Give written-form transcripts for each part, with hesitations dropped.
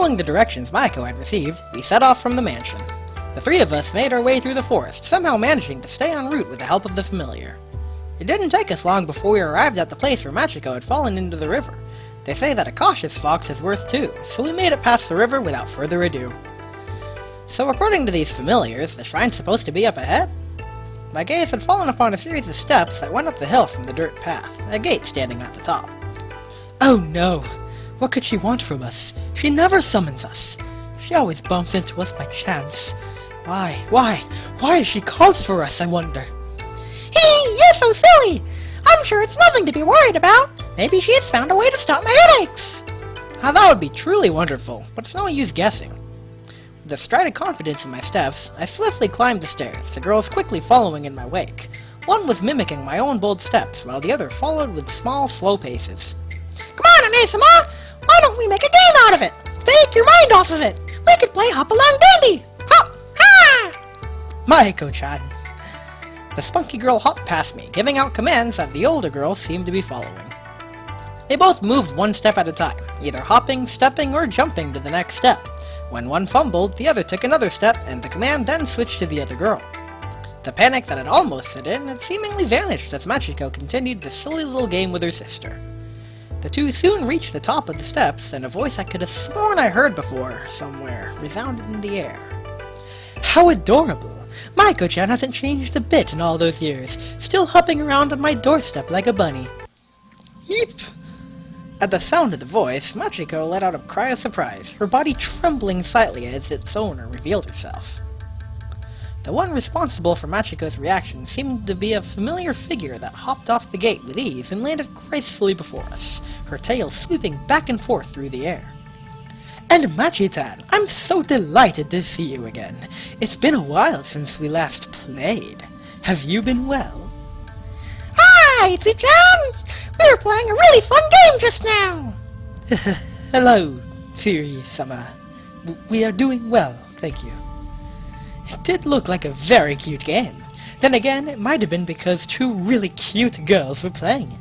Following the directions Maiko had received, we set off from the mansion. The three of us made our way through the forest, somehow managing to stay en route with the help of the familiar. It didn't take us long before we arrived at the place where Machiko had fallen into the river. They say that a cautious fox is worth two, so we made it past the river without further ado. So according to these familiars, the shrine's supposed to be up ahead? My gaze had fallen upon a series of steps that went up the hill from the dirt path, a gate standing at the top. Oh no! What could she want from us? She never summons us. She always bumps into us by chance. Why has she called for us, I wonder? Hee, you're so silly! I'm sure it's nothing to be worried about. Maybe she has found a way to stop my headaches. Now that would be truly wonderful, but it's no use guessing. With a stride of confidence in my steps, I swiftly climbed the stairs, the girls quickly following in my wake. One was mimicking my own bold steps, while the other followed with small, slow paces. Come on, Anne-sama! Why don't we make a game out of it? Take your mind off of it. We could play Hop Along Dandy. Hop! Ha! Maiko-chan. The spunky girl hopped past me, giving out commands that the older girl seemed to be following. They both moved one step at a time, either hopping, stepping, or jumping to the next step. When one fumbled, the other took another step, and the command then switched to the other girl. The panic that had almost set in had seemingly vanished as Machiko continued the silly little game with her sister. The two soon reached the top of the steps, and a voice I could have sworn I heard before, somewhere, resounded in the air. How adorable! Maiko-chan hasn't changed a bit in all those years, still hopping around on my doorstep like a bunny. Yeep! At the sound of the voice, Machiko let out a cry of surprise, her body trembling slightly as its owner revealed herself. The one responsible for Machiko's reaction seemed to be a familiar figure that hopped off the gate with ease and landed gracefully before us, her tail sweeping back and forth through the air. And Machi-tan, I'm so delighted to see you again. It's been a while since we last played. Have you been well? Hi, Tsu-chan! We were playing a really fun game just now! Hello, Tsuri-sama. We are doing well, thank you. It did look like a very cute game. Then again, it might have been because two really cute girls were playing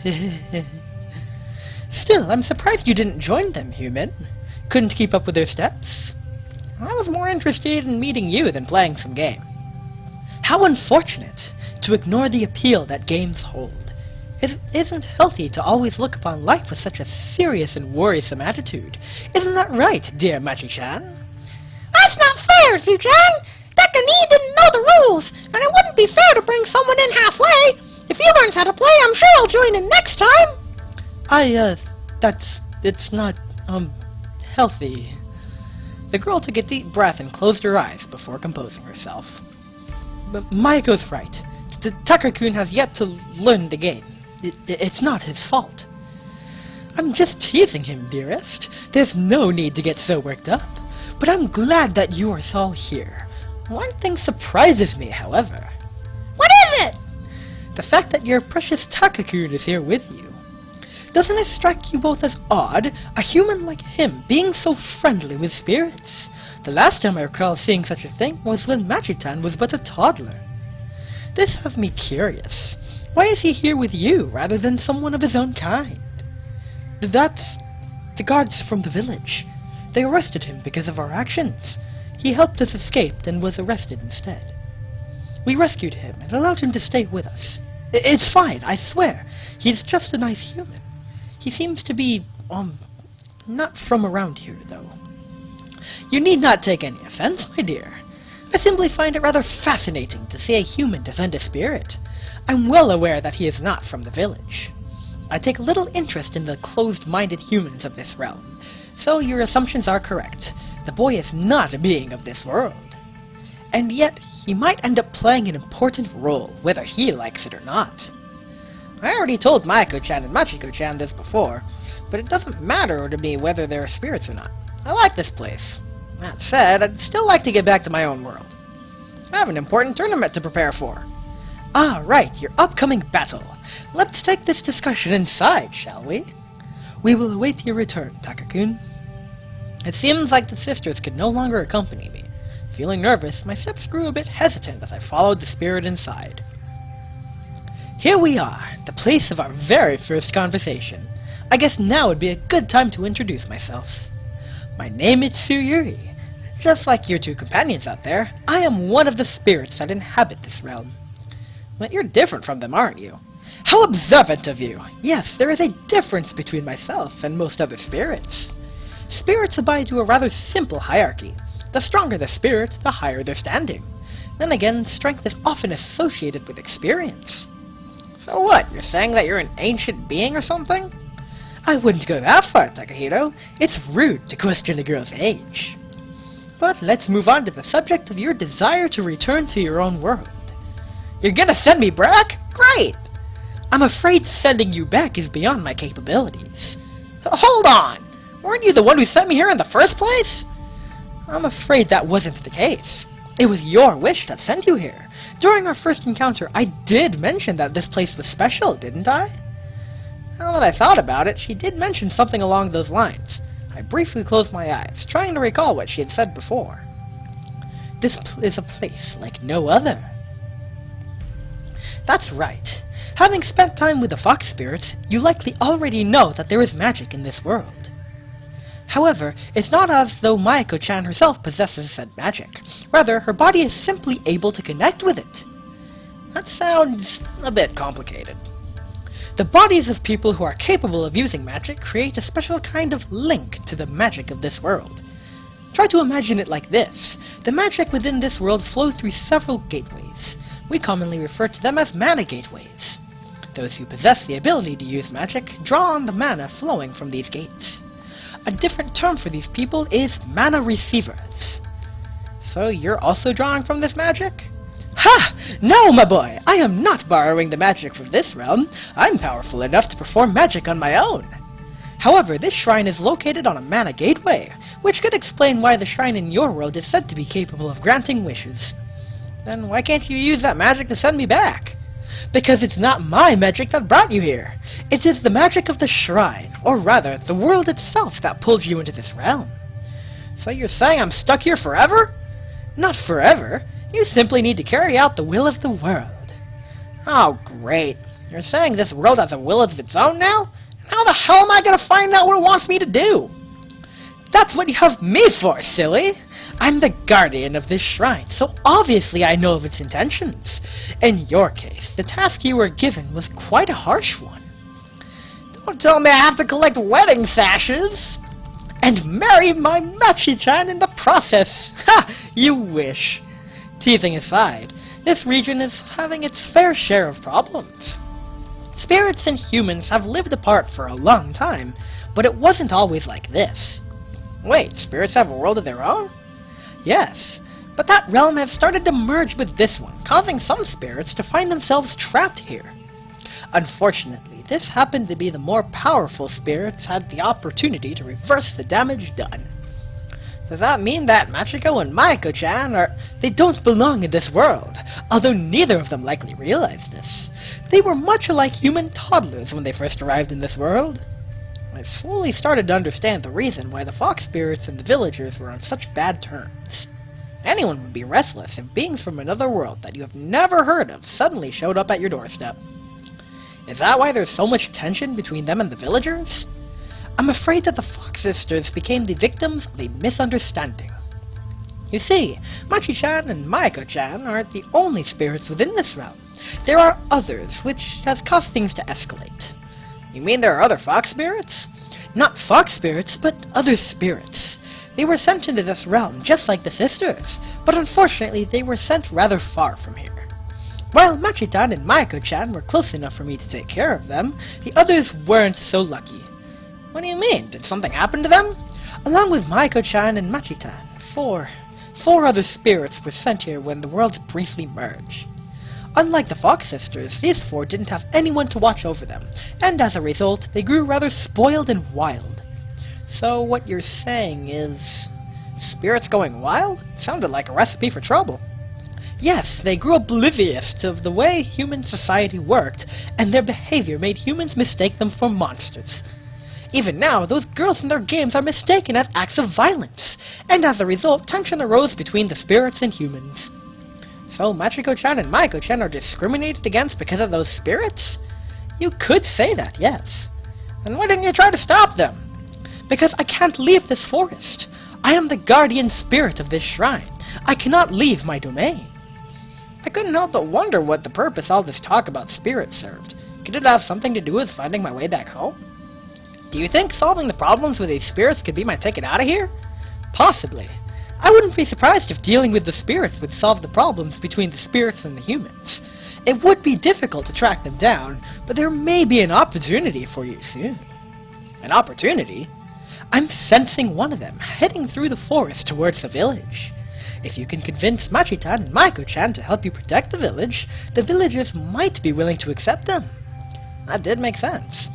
it. Still, I'm surprised you didn't join them, human. Couldn't keep up with their steps? I was more interested in meeting you than playing some game. How unfortunate to ignore the appeal that games hold. It isn't healthy to always look upon life with such a serious and worrisome attitude. Isn't that right, dear Machi-chan? That's not fair, Tsu-chan! Takani didn't know the rules, and it wouldn't be fair to bring someone in halfway. If he learns how to play, I'm sure he'll join in next time. It's not, healthy. The girl took a deep breath and closed her eyes before composing herself. But Maiko's right. Takakun has yet to learn the game. It's not his fault. I'm just teasing him, dearest. There's no need to get so worked up. But I'm glad that you are all here. One thing surprises me, however. What is it? The fact that your precious Takakun is here with you. Doesn't it strike you both as odd, a human like him being so friendly with spirits? The last time I recall seeing such a thing was when Machi-tan was but a toddler. This has me curious. Why is he here with you rather than someone of his own kind? That's the guards from the village. They arrested him because of our actions. He helped us escape and was arrested instead. We rescued him and allowed him to stay with us. It's fine, I swear. He's just a nice human. He seems to be, not from around here, though. You need not take any offense, my dear. I simply find it rather fascinating to see a human defend a spirit. I'm well aware that he is not from the village. I take little interest in the closed-minded humans of this realm, so your assumptions are correct. The boy is not a being of this world. And yet, he might end up playing an important role, whether he likes it or not. I already told Maiko-chan and Machiko-chan this before, but it doesn't matter to me whether there are spirits or not. I like this place. That said, I'd still like to get back to my own world. I have an important tournament to prepare for. Ah, right, your upcoming battle. Let's take this discussion inside, shall we? We will await your return, Takakun. It seems like the sisters could no longer accompany me. Feeling nervous, my steps grew a bit hesitant as I followed the spirit inside. Here we are, the place of our very first conversation. I guess now would be a good time to introduce myself. My name is Tsuyuri. Just like your two companions out there, I am one of the spirits that inhabit this realm. But you're different from them, aren't you? How observant of you! Yes, there is a difference between myself and most other spirits. Spirits abide to a rather simple hierarchy. The stronger the spirit, the higher their standing. Then again, strength is often associated with experience. So what, you're saying that you're an ancient being or something? I wouldn't go that far, Takahiro. It's rude to question a girl's age. But let's move on to the subject of your desire to return to your own world. You're gonna send me back? Great! I'm afraid sending you back is beyond my capabilities. Hold on! Weren't you the one who sent me here in the first place? I'm afraid that wasn't the case. It was your wish that sent you here. During our first encounter, I did mention that this place was special, didn't I? Now that I thought about it, she did mention something along those lines. I briefly closed my eyes, trying to recall what she had said before. This is a place like no other. That's right. Having spent time with the fox spirits, you likely already know that there is magic in this world. However, it's not as though Mayako-chan herself possesses said magic. Rather, her body is simply able to connect with it. That sounds a bit complicated. The bodies of people who are capable of using magic create a special kind of link to the magic of this world. Try to imagine it like this. The magic within this world flows through several gateways. We commonly refer to them as mana gateways. Those who possess the ability to use magic draw on the mana flowing from these gates. A different term for these people is mana receivers. So you're also drawing from this magic? Ha! No, my boy! I am not borrowing the magic from this realm. I'm powerful enough to perform magic on my own. However, this shrine is located on a mana gateway, which could explain why the shrine in your world is said to be capable of granting wishes. Then why can't you use that magic to send me back? Because it's not my magic that brought you here. It is the magic of the shrine, or rather, the world itself that pulled you into this realm. So you're saying I'm stuck here forever? Not forever. You simply need to carry out the will of the world. Oh, great. You're saying this world has a will of its own now? How the hell am I gonna find out what it wants me to do? That's what you have me for, silly! I'm the guardian of this shrine, so obviously I know of its intentions. In your case, the task you were given was quite a harsh one. Don't tell me I have to collect wedding sashes! And marry my Machi-chan in the process! Ha! You wish! Teasing aside, this region is having its fair share of problems. Spirits and humans have lived apart for a long time, but it wasn't always like this. Wait, spirits have a world of their own? Yes, but that realm has started to merge with this one, causing some spirits to find themselves trapped here. Unfortunately, this happened to be the more powerful spirits had the opportunity to reverse the damage done. Does that mean that Machiko and Mayako-chan they don't belong in this world, although neither of them likely realized this. They were much like human toddlers when they first arrived in this world. I slowly started to understand the reason why the fox spirits and the villagers were on such bad terms. Anyone would be restless if beings from another world that you have never heard of suddenly showed up at your doorstep. Is that why there's so much tension between them and the villagers? I'm afraid that the Fox Sisters became the victims of a misunderstanding. You see, Machi-chan and Mayako-chan aren't the only spirits within this realm. There are others, which has caused things to escalate. You mean there are other fox spirits? Not fox spirits, but other spirits. They were sent into this realm just like the sisters, but unfortunately they were sent rather far from here. While Machi-chan and Mayako-chan were close enough for me to take care of them, the others weren't so lucky. What do you mean? Did something happen to them? Along with Mayako-chan and Machi-chan, four other spirits were sent here when the worlds briefly merged. Unlike the Fox Sisters, these four didn't have anyone to watch over them, and as a result, they grew rather spoiled and wild. So what you're saying is... spirits going wild? Sounded like a recipe for trouble. Yes, they grew oblivious to the way human society worked, and their behavior made humans mistake them for monsters. Even now, those girls in their games are mistaken as acts of violence, and as a result, tension arose between the spirits and humans. So Machiko-chan and Mayako-chan are discriminated against because of those spirits? You could say that, yes. Then why didn't you try to stop them? Because I can't leave this forest. I am the guardian spirit of this shrine. I cannot leave my domain. I couldn't help but wonder what the purpose all this talk about spirits served. Could it have something to do with finding my way back home? Do you think solving the problems with these spirits could be my ticket out of here? Possibly. I wouldn't be surprised if dealing with the spirits would solve the problems between the spirits and the humans. It would be difficult to track them down, but there may be an opportunity for you soon. An opportunity? I'm sensing one of them heading through the forest towards the village. If you can convince Machi-tan and Maiko-chan to help you protect the villagers might be willing to accept them. That did make sense.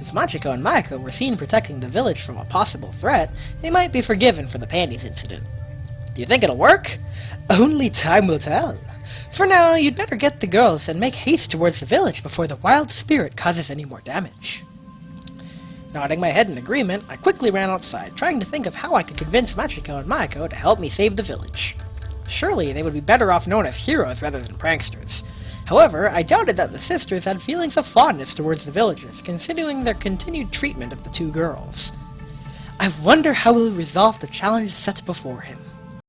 If Machiko and Maiko were seen protecting the village from a possible threat, they might be forgiven for the panties incident. Do you think it'll work? Only time will tell. For now, you'd better get the girls and make haste towards the village before the wild spirit causes any more damage. Nodding my head in agreement, I quickly ran outside, trying to think of how I could convince Machiko and Maiko to help me save the village. Surely they would be better off known as heroes rather than pranksters. However, I doubted that the sisters had feelings of fondness towards the villagers, considering their continued treatment of the two girls. I wonder how he'll resolve the challenge set before him.